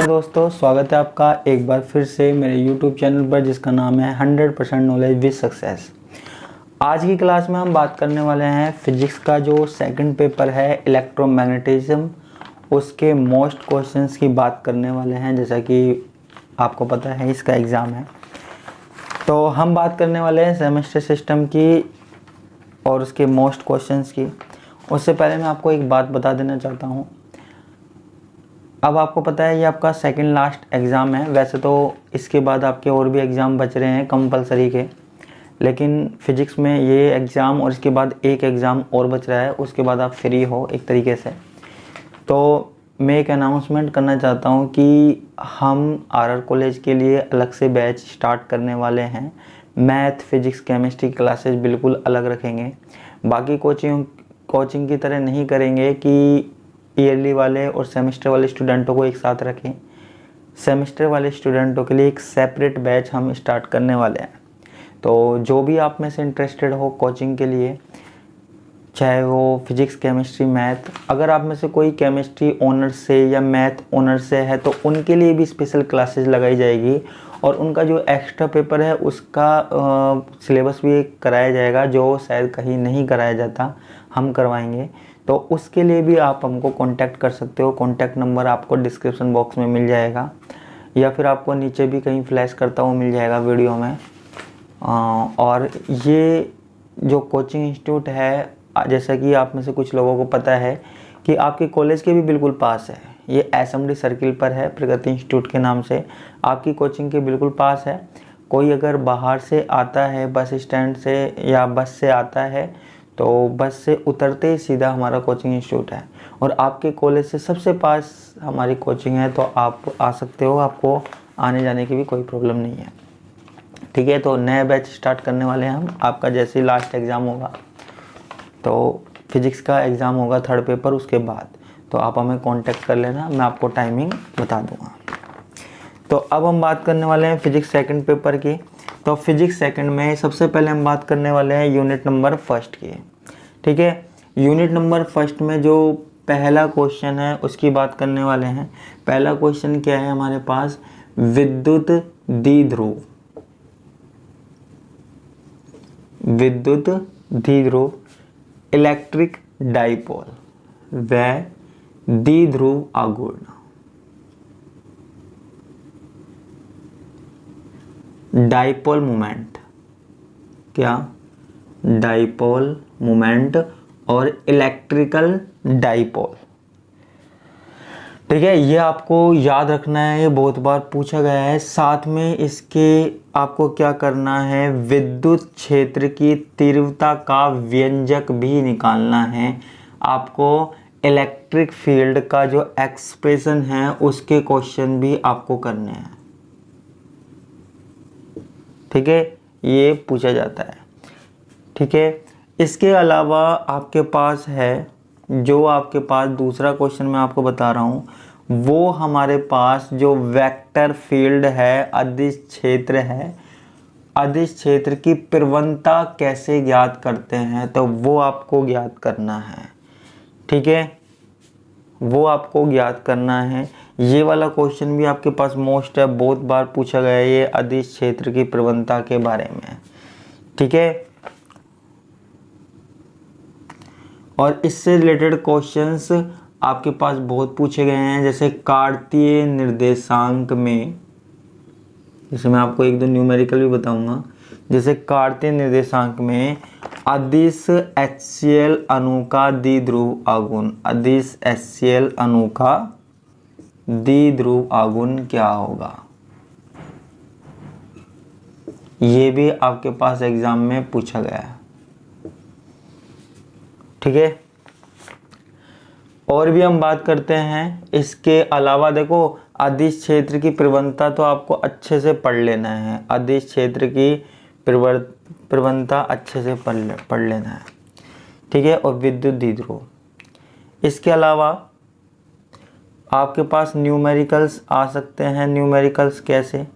नमस्कार दोस्तों, स्वागत है आपका एक बार फिर से मेरे YouTube चैनल पर जिसका नाम है 100% नॉलेज विद सक्सेस। आज की क्लास में हम बात करने वाले हैं फिजिक्स का जो सेकंड पेपर है इलेक्ट्रोमैग्नेटिज्म, उसके मोस्ट क्वेश्चंस की बात करने वाले हैं। जैसा कि आपको पता है इसका एग्ज़ाम है, तो हम बात करने वाले हैं सेमेस्टर सिस्टम की और उसके मोस्ट क्वेश्चंस की। उससे पहले मैं आपको एक बात बता देना चाहता हूँ। अब आपको पता है ये आपका सेकंड लास्ट एग्ज़ाम है। वैसे तो इसके बाद आपके और भी एग्ज़ाम बच रहे हैं कंपलसरी के, लेकिन फ़िज़िक्स में ये एग्ज़ाम और इसके बाद एक एग्ज़ाम और बच रहा है, उसके बाद आप फ्री हो एक तरीके से। तो मैं एक अनाउंसमेंट करना चाहता हूँ कि हम आरआर कॉलेज के लिए अलग से बैच स्टार्ट करने वाले हैं। मैथ, फिज़िक्स, केमिस्ट्री क्लासेस बिल्कुल अलग रखेंगे। बाकी कोचिंग की तरह नहीं करेंगे कि ईयरली वाले और सेमेस्टर वाले स्टूडेंटों को एक साथ रखें। सेमेस्टर वाले स्टूडेंटों के लिए एक सेपरेट बैच हम स्टार्ट करने वाले हैं। तो जो भी आप में से इंटरेस्टेड हो कोचिंग के लिए, चाहे वो फिजिक्स, केमिस्ट्री, मैथ, अगर आप में से कोई केमिस्ट्री ऑनर्स से या मैथ ऑनर्स से है तो उनके लिए भी स्पेशल क्लासेस लगाई जाएगी और उनका जो एक्स्ट्रा पेपर है उसका सिलेबस भी कराया जाएगा, जो शायद कहीं नहीं कराया जाता, हम करवाएंगे। तो उसके लिए भी आप हमको कांटेक्ट कर सकते हो। कांटेक्ट नंबर आपको डिस्क्रिप्शन बॉक्स में मिल जाएगा या फिर आपको नीचे भी कहीं फ्लैश करता हुआ मिल जाएगा वीडियो में। और ये जो कोचिंग इंस्टीट्यूट है, जैसा कि आप में से कुछ लोगों को पता है कि आपके कॉलेज के भी बिल्कुल पास है। ये एसएमडी सर्किल पर है, प्रगति इंस्टीट्यूट के नाम से। आपकी कोचिंग के बिल्कुल पास है। कोई अगर बाहर से आता है, बस स्टैंड से या बस से आता है, तो बस से उतरते ही सीधा हमारा कोचिंग इंस्टीट्यूट है और आपके कॉलेज से सबसे पास हमारी कोचिंग है। तो आप आ सकते हो, आपको आने जाने की भी कोई प्रॉब्लम नहीं है। ठीक है, तो नया बैच स्टार्ट करने वाले हैं हम। आपका जैसे ही लास्ट एग्ज़ाम होगा, तो फिज़िक्स का एग्ज़ाम होगा थर्ड पेपर, उसके बाद तो आप हमें कांटेक्ट कर लेना, मैं आपको टाइमिंग बता दूंगा। तो अब हम बात करने वाले हैं फिज़िक्स सेकंड पेपर की। तो फिज़िक्स सेकंड में सबसे पहले हम बात करने वाले हैं यूनिट नंबर फर्स्ट की। ठीक है, यूनिट नंबर फर्स्ट में जो पहला क्वेश्चन है उसकी बात करने वाले हैं। पहला क्वेश्चन क्या है हमारे पास? विद्युत द्विध्रुव, विद्युत द्विध्रुव, इलेक्ट्रिक डाइपोल व द्विध्रुव आघूर्ण। डाइपोल मोमेंट, क्या? डाइपोल मोमेंट और इलेक्ट्रिकल डाइपोल। ठीक है, ये आपको याद रखना है, ये बहुत बार पूछा गया है। साथ में इसके आपको क्या करना है? विद्युत क्षेत्र की तीव्रता का व्यंजक भी निकालना है। आपको इलेक्ट्रिक फील्ड का जो एक्सप्रेशन है उसके क्वेश्चन भी आपको करने हैं। ठीक है, ये पूछा जाता है। ठीक है, इसके अलावा आपके पास है, जो आपके पास दूसरा क्वेश्चन मैं आपको बता रहा हूँ, वो हमारे पास जो वेक्टर फील्ड है, अदिश क्षेत्र है, अदिश क्षेत्र की प्रवणता कैसे ज्ञात करते हैं, तो वो आपको ज्ञात करना है। ठीक है, वो आपको ज्ञात करना है। ये वाला क्वेश्चन भी आपके पास मोस्ट है, बहुत बार पूछा गया है ये अदिश क्षेत्र की प्रवणता के बारे में। ठीक है, और इससे रिलेटेड क्वेश्चंस आपके पास बहुत पूछे गए हैं। जैसे कार्तीय निर्देशांक में, जैसे मैं आपको एक दो न्यूमेरिकल भी बताऊंगा। जैसे कार्तीय निर्देशांक में अदिश HCl अणु का द्विध्रुव आघूर्ण, अदिश HCl अणु का द्विध्रुव आघूर्ण क्या होगा? ये भी आपके पास एग्जाम में पूछा गया है। ठीक है, और भी हम बात करते हैं। इसके अलावा देखो, अदिश क्षेत्र की प्रवणता तो आपको अच्छे से पढ़ लेना है। अदिश क्षेत्र की प्रवणता अच्छे से पढ़ लेना है। ठीक है, और विद्युत द्विध्रुव। इसके अलावा आपके पास न्यूमेरिकल्स आ सकते हैं। न्यूमेरिकल्स कैसे?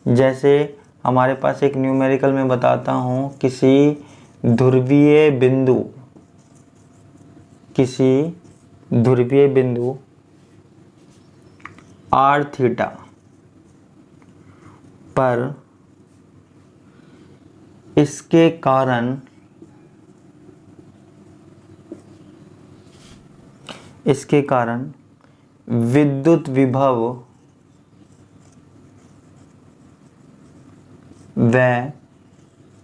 जैसे हमारे पास एक न्यूमेरिकल में बताता हूँ, किसी ध्रुवीय बिंदु, किसी ध्रुवीय बिंदु आर थीटा पर इसके कारण विद्युत विभव व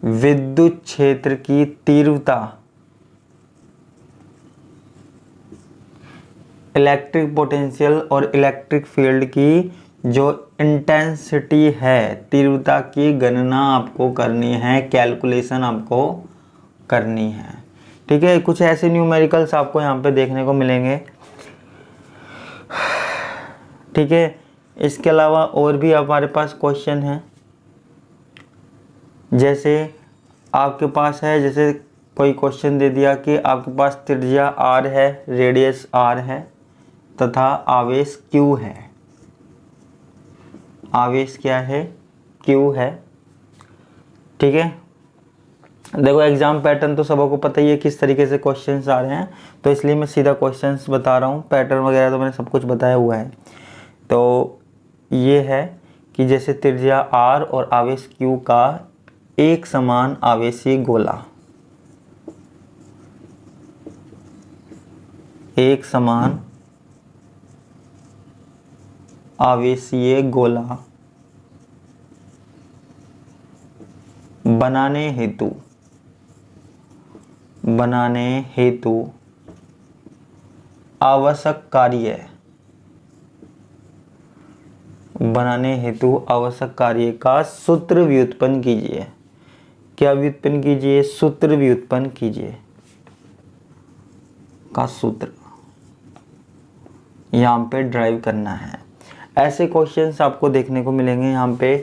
विद्युत क्षेत्र की तीव्रता इलेक्ट्रिक पोटेंशियल और इलेक्ट्रिक फील्ड की जो इंटेंसिटी है, तीव्रता की गणना आपको करनी है, कैलकुलेशन आपको करनी है। ठीक है, कुछ ऐसे न्यूमेरिकल्स आपको यहाँ पे देखने को मिलेंगे। ठीक है, इसके अलावा और भी हमारे पास क्वेश्चन हैं, जैसे आपके पास है, जैसे कोई क्वेश्चन दे दिया कि आपके पास त्रिज्या r है, रेडियस r है तथा आवेश q है। आवेश क्या है? q है। ठीक है, देखो एग्जाम पैटर्न तो सबको पता ही है किस तरीके से क्वेश्चंस आ रहे हैं, तो इसलिए मैं सीधा क्वेश्चंस बता रहा हूँ। पैटर्न वगैरह तो मैंने सब कुछ बताया हुआ है। तो ये है कि जैसे त्रिज्या r और आवेश q का एक समान आवेशीय गोला, एक समान आवेशीय गोला बनाने हेतु आवश्यक कार्य का सूत्र व्युत्पन्न कीजिए। क्या व्युत्पन्न कीजिए? सूत्र व्युत्पन्न कीजिए का सूत्र यहाँ पे ड्राइव करना है। ऐसे क्वेश्चंस आपको देखने को मिलेंगे यहाँ पे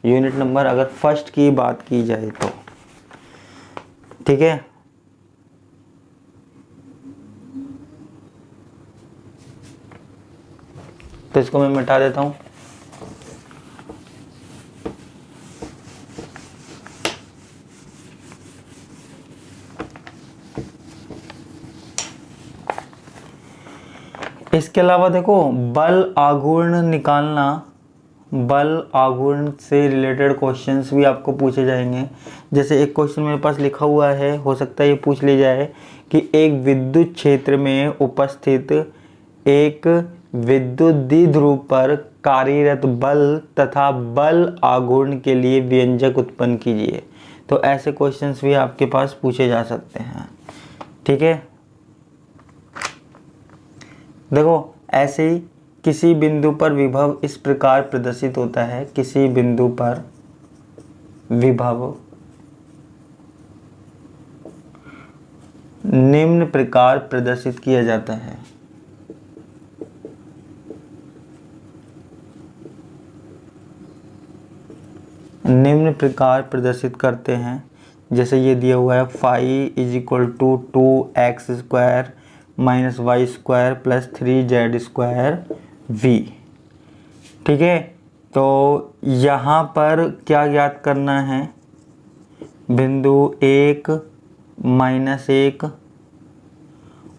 यूनिट नंबर, अगर फर्स्ट की बात की जाए तो। ठीक है, तो इसको मैं मिटा देता हूँ। इसके अलावा देखो बल आघूर्ण निकालना, बल आघूर्ण से रिलेटेड क्वेश्चंस भी आपको पूछे जाएंगे। जैसे एक क्वेश्चन मेरे पास लिखा हुआ है, हो सकता है ये पूछ ले जाए कि एक विद्युत क्षेत्र में उपस्थित एक विद्युत द्विध्रुव पर कार्यरत बल तथा बल आघूर्ण के लिए व्यंजक उत्पन्न कीजिए। तो ऐसे क्वेश्चंस भी आपके पास पूछे जा सकते हैं। ठीक है, देखो ऐसे ही किसी बिंदु पर विभव इस प्रकार प्रदर्शित होता है। किसी बिंदु पर विभव निम्न प्रकार प्रदर्शित किया जाता है। निम्न प्रकार प्रदर्शित करते हैं, जैसे ये दिया हुआ है phi is equal to 2x² minus y² plus 3z² v। ठीक है, तो यहाँ पर क्या ज्ञात करना है? बिंदु 1, -1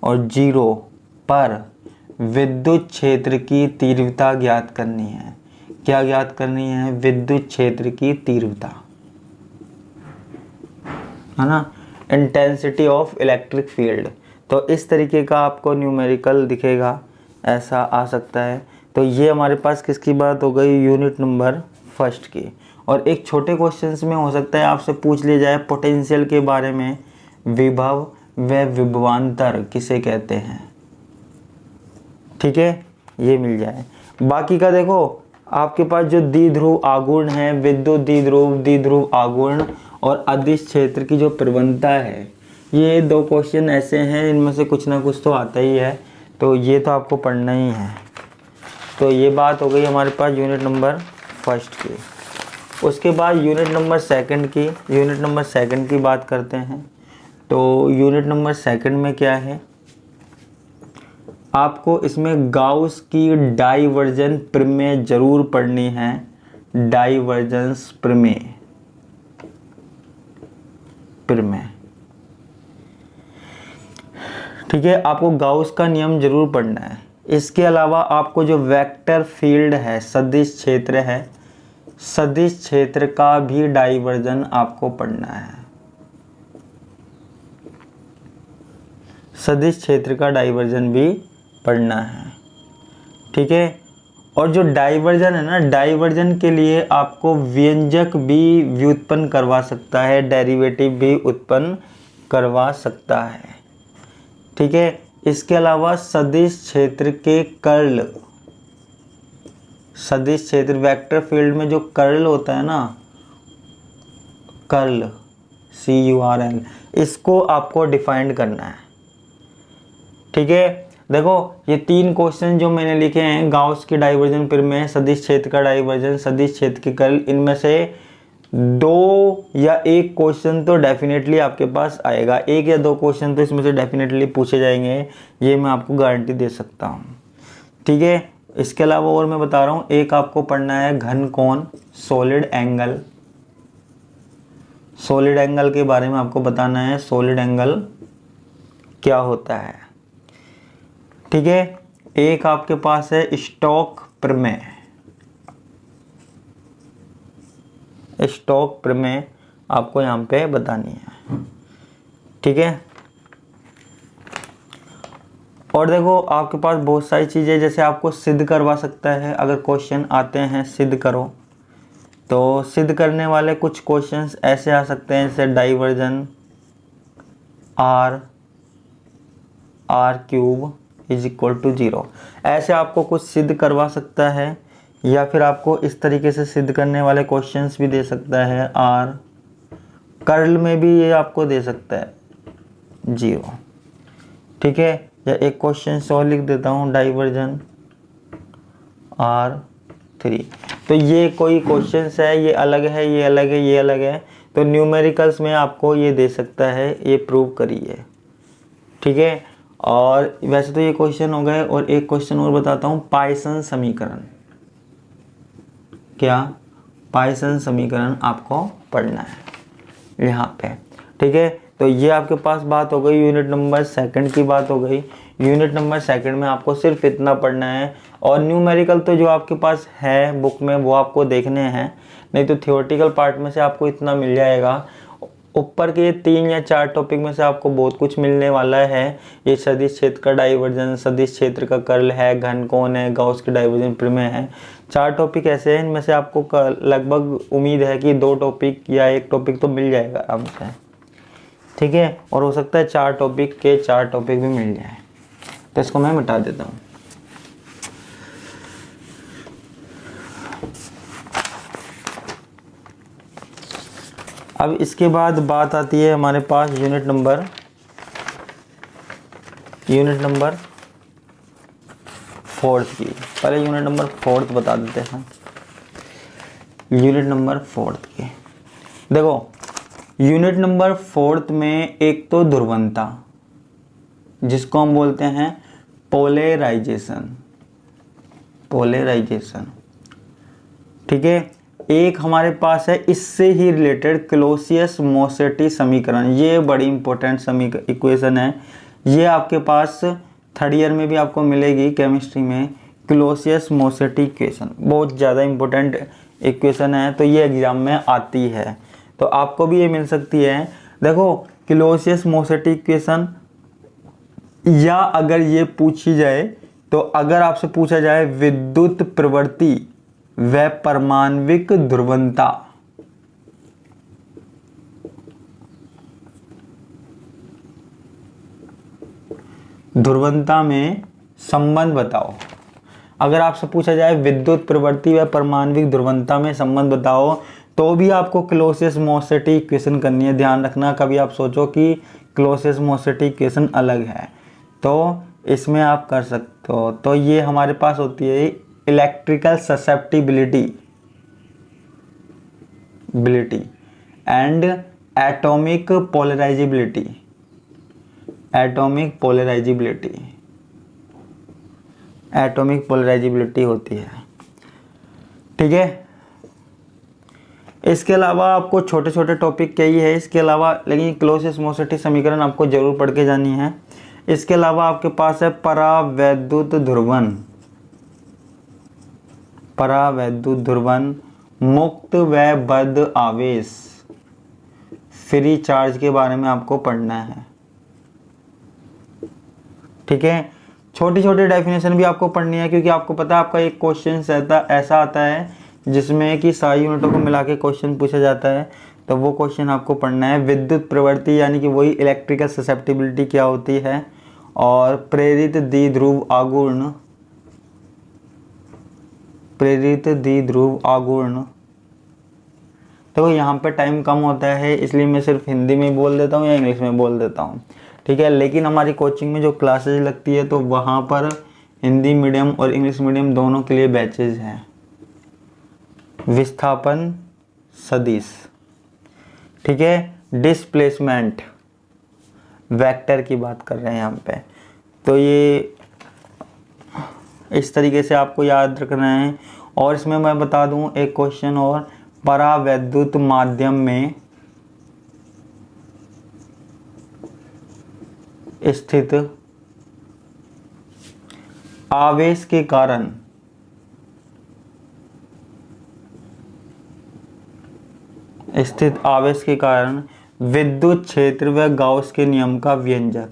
और 0 पर विद्युत क्षेत्र की तीव्रता ज्ञात करनी है। क्या ज्ञात करनी है? विद्युत क्षेत्र की तीव्रता, है ना, इंटेंसिटी ऑफ इलेक्ट्रिक फील्ड। तो इस तरीके का आपको न्यूमेरिकल दिखेगा, ऐसा आ सकता है। तो ये हमारे पास किसकी बात हो गई? यूनिट नंबर फर्स्ट की। और एक छोटे क्वेश्चंस में हो सकता है आपसे पूछ लिया जाए पोटेंशियल के बारे में, विभव व विभवांतर किसे कहते हैं। ठीक है, ये मिल जाए। बाकी का देखो आपके पास जो द्विध्रुव आघूर्ण है, विद्युत द्विध्रुव आघूर्ण और अदिश क्षेत्र की जो प्रवणता है, ये दो क्वेश्चन ऐसे हैं इनमें से कुछ ना कुछ तो आता ही है, तो ये तो आपको पढ़ना ही है। तो ये बात हो गई हमारे पास यूनिट नंबर फर्स्ट की। उसके बाद यूनिट नंबर सेकंड की बात करते हैं। तो यूनिट नंबर सेकंड में क्या है? आपको इसमें गाउस की डाइवर्जन प्रमेय जरूर पढ़नी है। डाइवर्जेंस प्रमेय, ठीक है, आपको गाउस का नियम जरूर पढ़ना है। इसके अलावा आपको जो वेक्टर फील्ड है, सदिश क्षेत्र है, सदिश क्षेत्र का भी डाइवर्जन आपको पढ़ना है। सदिश क्षेत्र का डाइवर्जन भी पढ़ना है, ठीक है। और जो डाइवर्जन है ना, डाइवर्जन के लिए आपको व्यंजक भी व्युत्पन्न करवा सकता है, डेरिवेटिव भी उत्पन्न करवा सकता है, ठीक है। इसके अलावा सदिश क्षेत्र के कर्ल, सदिश क्षेत्र वेक्टर फील्ड में जो कर्ल होता है ना, कर्ल CURL, इसको आपको डिफाइन करना है, ठीक है। देखो ये 3 क्वेश्चन जो मैंने लिखे हैं, गाउस की डाइवर्जन प्रमेय, सदिश क्षेत्र का डाइवर्जन, सदिश क्षेत्र की कर्ल, इनमें से 2 या 1 क्वेश्चन तो डेफिनेटली आपके पास आएगा, 1 या 2 क्वेश्चन तो इसमें से डेफिनेटली पूछे जाएंगे, ये मैं आपको गारंटी दे सकता हूँ, ठीक है। इसके अलावा और मैं बता रहा हूँ, एक आपको पढ़ना है घन कोण, सॉलिड एंगल, सॉलिड एंगल के बारे में आपको बताना है, सॉलिड एंगल क्या होता है, ठीक है। एक आपके पास है स्टोक प्रमेय, स्टोक प्रमेय आपको यहाँ पे बतानी है, ठीक है। और देखो आपके पास बहुत सारी चीज़ें, जैसे आपको सिद्ध करवा सकता है, अगर क्वेश्चन आते हैं सिद्ध करो, तो सिद्ध करने वाले कुछ क्वेश्चंस ऐसे आ सकते हैं, जैसे divergence r cube is equal to 0, ऐसे आपको कुछ सिद्ध करवा सकता है, या फिर आपको इस तरीके से सिद्ध करने वाले क्वेश्चंस भी दे सकता है, r कर्ल में भी ये आपको दे सकता है 0, ठीक है। या एक क्वेश्चन और लिख देता हूँ, डाइवर्जन r3, तो ये कोई क्वेश्चंस है, ये अलग है, ये अलग है, ये अलग है, तो न्यूमेरिकल्स में आपको ये दे सकता है, ये प्रूव करिए, ठीक है। और वैसे तो ये क्वेश्चन हो गए, और एक क्वेश्चन और बताता हूँ, पाइसन समीकरण, क्या पाइसन समीकरण आपको पढ़ना है यहाँ पे, ठीक है। तो ये आपके पास बात हो गई, यूनिट नंबर 2 की बात हो गई। यूनिट नंबर 2 में आपको सिर्फ इतना पढ़ना है, और न्यूमेरिकल तो जो आपके पास है बुक में वो आपको देखने हैं, नहीं तो थियोरेटिकल पार्ट में से आपको इतना मिल जाएगा। ऊपर के 3 या 4 टॉपिक में से आपको बहुत कुछ मिलने वाला है। ये सदिश क्षेत्र का डाइवर्जन, सदिश क्षेत्र का कर्ल है, घन कोण है, गाउस की डाइवर्जन प्रमेय है, 4 टॉपिक ऐसे हैं, इनमें से आपको लगभग उम्मीद है कि 2 टॉपिक या 1 टॉपिक तो मिल जाएगा आराम से, ठीक है। और हो सकता है 4 टॉपिक के 4 टॉपिक भी मिल जाए, तो इसको मैं मिटा देता हूँ। अब इसके बाद बात आती है हमारे पास यूनिट नंबर 4 की। पहले यूनिट नंबर 4 बता देते हैं। यूनिट नंबर 4 की देखो, यूनिट नंबर 4 में एक तो ध्रुवणता, जिसको हम बोलते हैं पोलराइजेशन, ठीक है। एक हमारे पास है इससे ही रिलेटेड क्लॉसियस-मोसेटी समीकरण, ये बड़ी इंपॉर्टेंट इक्वेशन है, ये आपके पास 3rd ईयर में भी आपको मिलेगी केमिस्ट्री में। क्लॉसियस-मोसेटी इक्वेशन बहुत ज़्यादा इंपॉर्टेंट इक्वेशन है, तो ये एग्जाम में आती है, तो आपको भी ये मिल सकती है। देखो क्लॉसियस-मोसेटी इक्वेशन, या अगर ये पूछी जाए तो अगर आपसे पूछा जाए विद्युत प्रवृत्ति व परमाण्विक ध्रुवणता, ध्रुवणता में संबंध बताओ। अगर आपसे पूछा जाए विद्युत प्रवृत्ति व परमाण्विक ध्रुवणता में संबंध बताओ, तो भी आपको क्लॉसियस-मोसेटी इक्वेशन करनी है। ध्यान रखना, कभी आप सोचो कि क्लॉसियस-मोसेटी इक्वेशन अलग है, तो इसमें आप कर सकते हो। तो ये हमारे पास होती है electrical susceptibility and atomic polarisability होती है, ठीक है। इसके अलावा आपको छोटे छोटे टॉपिक क्या ही है इसके अलावा, लेकिन क्लॉसियस-मोसेटी समीकरण आपको जरूर पढ़ के जानी है। इसके अलावा आपके पास है परावैद्युत ध्रुवण, परावैद्युत ध्रुवण, मुक्त व बद्ध आवेश, फ्री चार्ज के बारे में आपको पढ़ना है। ठीक है, छोटी छोटी डेफिनेशन भी आपको पढ़नी है, क्योंकि आपको पता है आपका एक क्वेश्चन ऐसा आता है जिसमें कि सारी यूनिटों को मिला के क्वेश्चन पूछा जाता है, तो वो क्वेश्चन आपको पढ़ना है। विद्युत प्रवृत्ति यानी कि वही इलेक्ट्रिकल ससेप्टिबिलिटी क्या होती है, और प्रेरित द्विध्रुव आघूर्ण, प्रेरित द्विध्रुव आघूर्ण। तो यहाँ पे टाइम कम होता है, इसलिए मैं सिर्फ हिंदी में बोल देता हूँ या इंग्लिश में बोल देता हूँ। ठीक है, लेकिन हमारी कोचिंग में जो क्लासेज लगती है तो वहाँ पर हिंदी मीडियम और इंग्लिश मीडियम दोनों के लिए बैचेज हैं। विस्थापन सदिश, ठीक है, डिस्प्लेसमेंट वेक्टर की बात कर रहे हैं यहाँ पे, तो ये इस तरीके से आपको याद रखना है। और इसमें मैं बता दूं एक क्वेश्चन और, परावैद्युत माध्यम में स्थित आवेश के कारण विद्युत क्षेत्र व गाउस के नियम का व्यंजक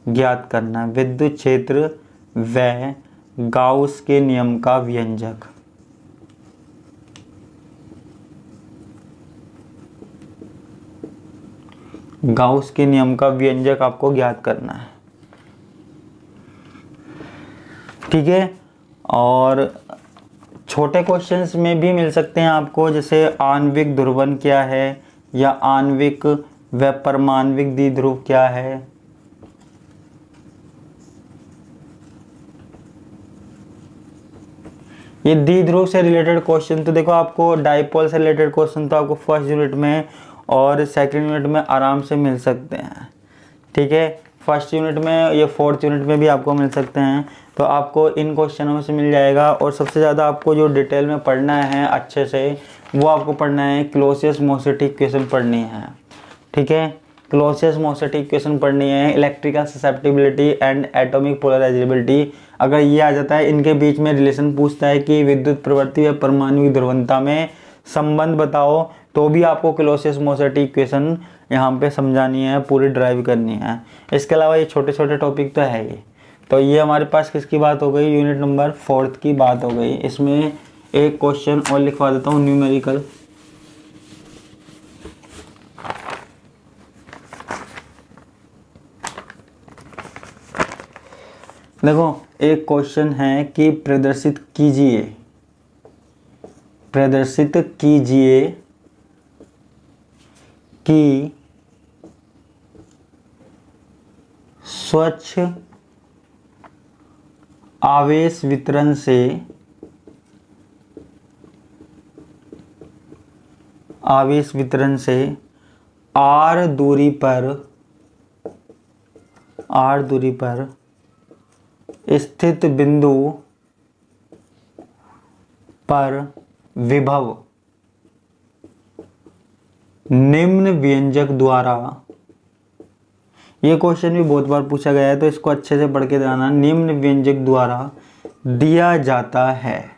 ज्ञात करना। विद्युत क्षेत्र व गाउस के नियम का व्यंजक, गाउस के नियम का व्यंजक आपको ज्ञात करना है। ठीक है, और छोटे क्वेश्चंस में भी मिल सकते हैं आपको, जैसे आणविक ध्रुवण क्या है, या आणविक व परमाणविक द्विध्रुव क्या है। ये द्विध्रुव से रिलेटेड क्वेश्चन तो देखो आपको, डाइपोल से रिलेटेड क्वेश्चन तो आपको फर्स्ट यूनिट में और सेकंड यूनिट में आराम से मिल सकते हैं। ठीक है, फर्स्ट यूनिट में, ये फोर्थ यूनिट में भी आपको मिल सकते हैं, तो आपको इन क्वेश्चनों में से मिल जाएगा। और सबसे ज़्यादा आपको जो डिटेल में पढ़ना है अच्छे से, वो आपको पढ़ना है क्लॉसियस-मोसेटी इक्वेशन पढ़नी है। ठीक है, क्लॉसियस-मोसेटी इक्वेशन पढ़नी है, electrical susceptibility and atomic polarisability. अगर ये आ जाता है, इनके बीच में रिलेशन पूछता है कि विद्युत प्रवृत्ति व परमाणु ध्रुवणता में संबंध बताओ, तो भी आपको क्लॉसियस-मोसेटी इक्वेशन यहाँ पे समझानी है, पूरी ड्राइव करनी है। इसके अलावा ये छोटे छोटे टॉपिक तो है ही। तो ये हमारे पास किसकी बात हो गई, यूनिट नंबर 4 की बात हो गई। इसमें एक क्वेश्चन और लिखवा देता हूँ, न्यूमेरिकल। देखो एक क्वेश्चन है कि प्रदर्शित कीजिए कि स्वच्छ आवेश वितरण से r दूरी पर स्थित बिंदु पर विभव निम्न व्यंजक द्वारा, ये क्वेश्चन भी बहुत बार पूछा गया है तो इसको अच्छे से पढ़ के जाना, निम्न व्यंजक द्वारा दिया जाता है।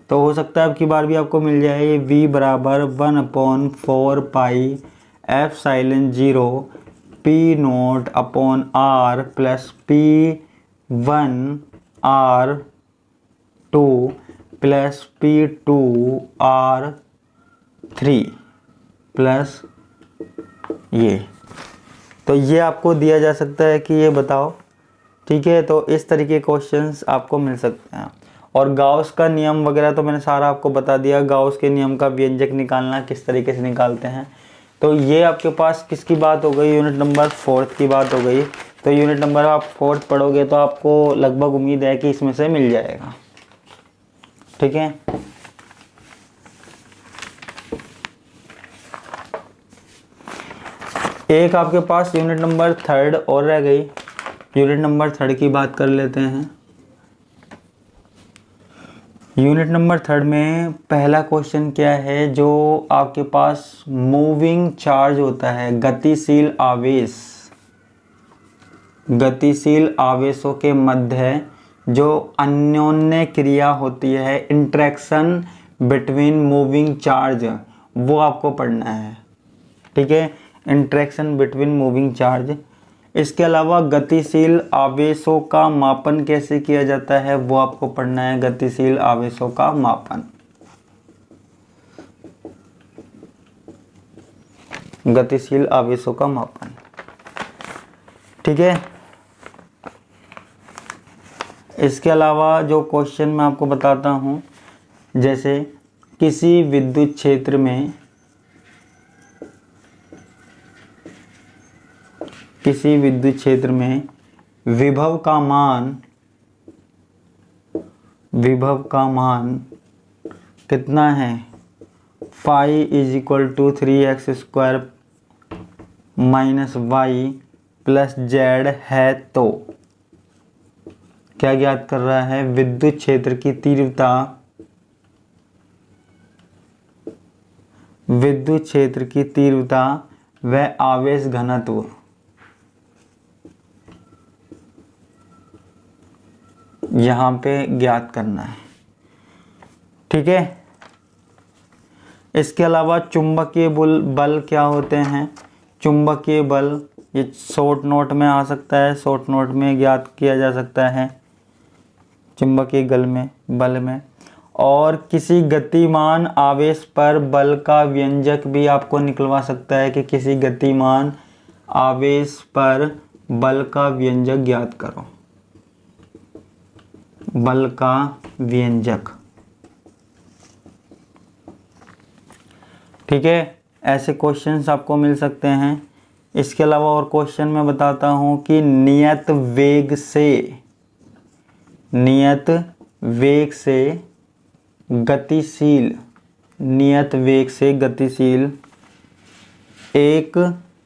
तो हो सकता है अब की बार भी आपको मिल जाए, v बराबर 1/4 pi epsilon 0 p0 upon r plus p1 r2 plus p2 r3 plus ये। तो ये आपको दिया जा सकता है कि ये बताओ। ठीक है, तो इस तरीके के क्वेश्चंस आपको मिल सकते हैं। और गाउस का नियम वगैरह तो मैंने सारा आपको बता दिया, गाउस के नियम का व्यंजक निकालना किस तरीके से निकालते हैं। तो ये आपके पास किसकी बात हो गई, यूनिट नंबर 4 की बात हो गई। तो यूनिट नंबर आप 4 पढ़ोगे तो आपको लगभग उम्मीद है कि इसमें से मिल जाएगा। ठीक है, एक आपके पास यूनिट नंबर 3 और रह गई। यूनिट नंबर 3 की बात कर लेते हैं। यूनिट नंबर 3 में पहला क्वेश्चन क्या है, जो आपके पास मूविंग चार्ज होता है, गतिशील आवेश, गतिशील आवेशों के मध्य जो अन्योन्य क्रिया होती है, इंटरेक्शन बिटवीन मूविंग चार्ज, वो आपको पढ़ना है। ठीक है, इंटरेक्शन बिटवीन मूविंग चार्ज। इसके अलावा गतिशील आवेशों का मापन कैसे किया जाता है वो आपको पढ़ना है, गतिशील आवेशों का मापन। गतिशील आवेशों का मापन, ठीक है। इसके अलावा जो क्वेश्चन मैं आपको बताता हूँ, जैसे किसी विद्युत क्षेत्र में विभव का मान कितना है, phi is equal to 3x² minus Y plus Z है, तो क्या ज्ञात कर रहा है, विद्युत क्षेत्र की तीव्रता व आवेश घनत्व यहाँ पे ज्ञात करना है। ठीक है। इसके अलावा चुंबकीय बल क्या होते हैं, चुंबकीय बल ये शॉर्ट नोट में आ सकता है, शॉर्ट नोट में ज्ञात किया जा सकता है चुंबकीय बल में। और किसी गतिमान आवेश पर बल का व्यंजक भी आपको निकलवा सकता है कि किसी गतिमान आवेश पर बल का व्यंजक ज्ञात करो, बल का व्यंजक। ठीक है, ऐसे क्वेश्चंस आपको मिल सकते हैं। इसके अलावा और क्वेश्चन मैं बताता हूं कि नियत वेग से गतिशील एक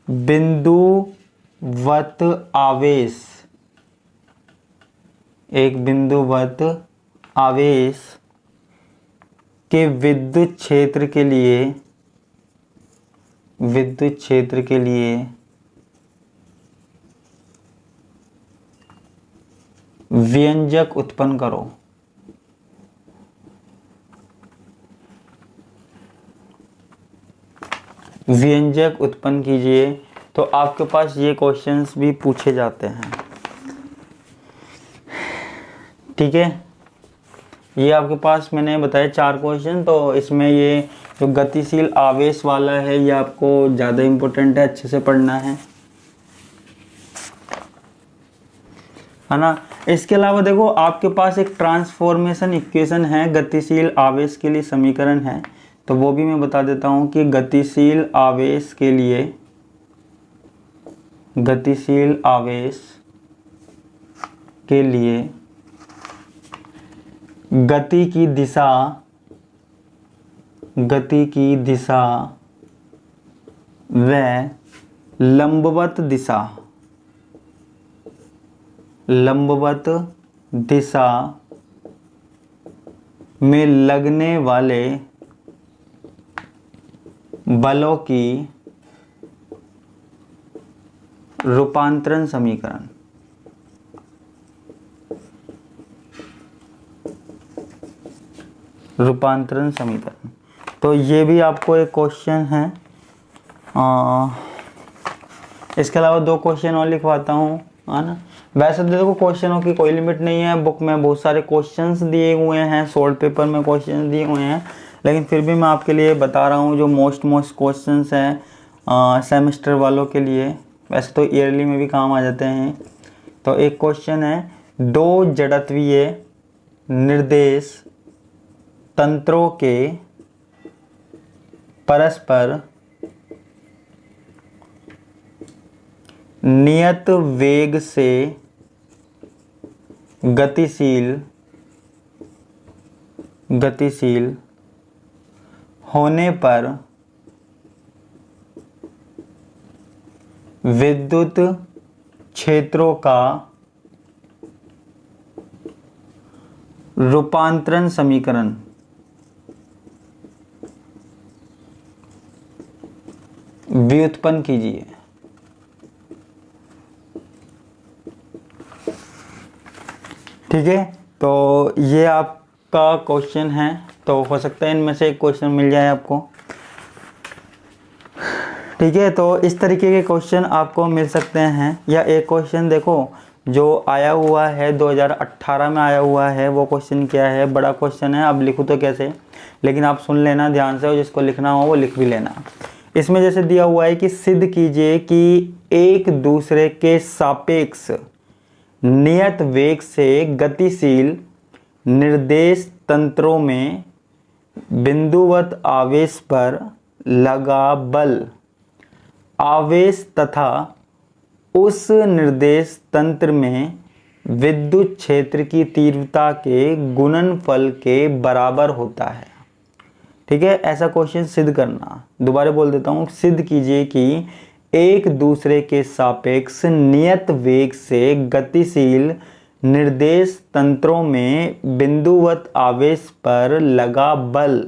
बिंदुवत आवेश के विद्युत क्षेत्र के लिए व्यंजक उत्पन्न करो। व्यंजक उत्पन्न कीजिए। तो आपके पास ये क्वेश्चंस भी पूछे जाते हैं। ठीक है, ये आपके पास मैंने बताया 4 क्वेश्चन। तो इसमें ये जो गतिशील आवेश वाला है ये आपको ज़्यादा इम्पोर्टेंट है, अच्छे से पढ़ना है ना। इसके अलावा देखो आपके पास एक ट्रांसफॉर्मेशन इक्वेशन है, गतिशील आवेश के लिए समीकरण है, तो वो भी मैं बता देता हूँ कि गतिशील आवेश के लिए गति की दिशा व लंबवत दिशा में लगने वाले बलों की रूपांतरण समीकरण। तो ये भी आपको एक क्वेश्चन है। इसके अलावा 2 क्वेश्चन और लिखवाता हूँ, है ना। वैसे तो देखो क्वेश्चनों की कोई लिमिट नहीं है, बुक में बहुत सारे क्वेश्चंस दिए हुए हैं, शॉर्ट पेपर में क्वेश्चन दिए हुए हैं, लेकिन फिर भी मैं आपके लिए बता रहा हूँ जो मोस्ट क्वेश्चंस हैं सेमेस्टर वालों के लिए। वैसे तो ईयरली में भी काम आ जाते हैं। तो एक क्वेश्चन है, 2 जड़त्वीय निर्देश तंत्रों के परस्पर नियत वेग से गतिशील होने पर विद्युत क्षेत्रों का रूपांतरण समीकरण व्युत्पन्न कीजिए। ठीक है, तो ये आपका क्वेश्चन है, तो हो सकता है इनमें से एक क्वेश्चन मिल जाए आपको। ठीक है, तो इस तरीके के क्वेश्चन आपको मिल सकते हैं। या एक क्वेश्चन देखो जो आया हुआ है 2018 में आया हुआ है, वो क्वेश्चन क्या है, बड़ा क्वेश्चन है, अब लिखूँ तो कैसे, लेकिन आप सुन लेना ध्यान से और जिसको लिखना हो वो लिख भी लेना। इसमें जैसे दिया हुआ है कि सिद्ध कीजिए कि एक दूसरे के सापेक्ष नियत वेग से गतिशील निर्देश तंत्रों में बिंदुवत आवेश पर लगा बल, आवेश तथा उस निर्देश तंत्र में विद्युत क्षेत्र की तीव्रता के गुणनफल के बराबर होता है। ठीक है, ऐसा क्वेश्चन सिद्ध करना। दोबारा बोल देता हूँ, सिद्ध कीजिए कि एक दूसरे के सापेक्ष नियत वेग से गतिशील निर्देश तंत्रों में बिंदुवत आवेश पर लगा बल,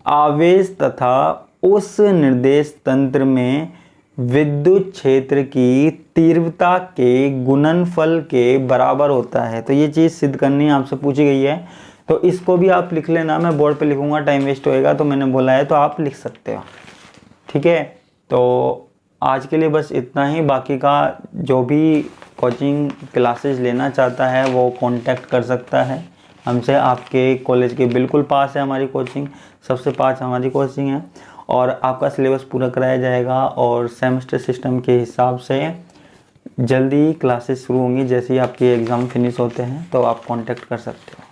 आवेश तथा उस निर्देश तंत्र में विद्युत क्षेत्र की तीव्रता के गुणनफल के बराबर होता है। तो ये चीज़ सिद्ध करनी आपसे पूछी गई है, तो इसको भी आप लिख लेना। मैं बोर्ड पे लिखूंगा, टाइम वेस्ट होएगा, तो मैंने बोला है तो आप लिख सकते हो। ठीक है, तो आज के लिए बस इतना ही। बाकी का जो भी कोचिंग क्लासेस लेना चाहता है वो कांटेक्ट कर सकता है हमसे। आपके कॉलेज के बिल्कुल पास है हमारी कोचिंग, सबसे पास हमारी कोचिंग है, और आपका सिलेबस पूरा कराया जाएगा और सेमेस्टर सिस्टम के हिसाब से जल्दी क्लासेस शुरू होंगी। जैसे ही आपके एग्ज़ाम फिनिश होते हैं तो आप कांटेक्ट कर सकते हो।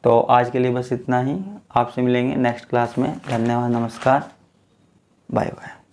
तो आज के लिए बस इतना ही, आपसे मिलेंगे नेक्स्ट क्लास में। धन्यवाद, नमस्कार, बाय बाय।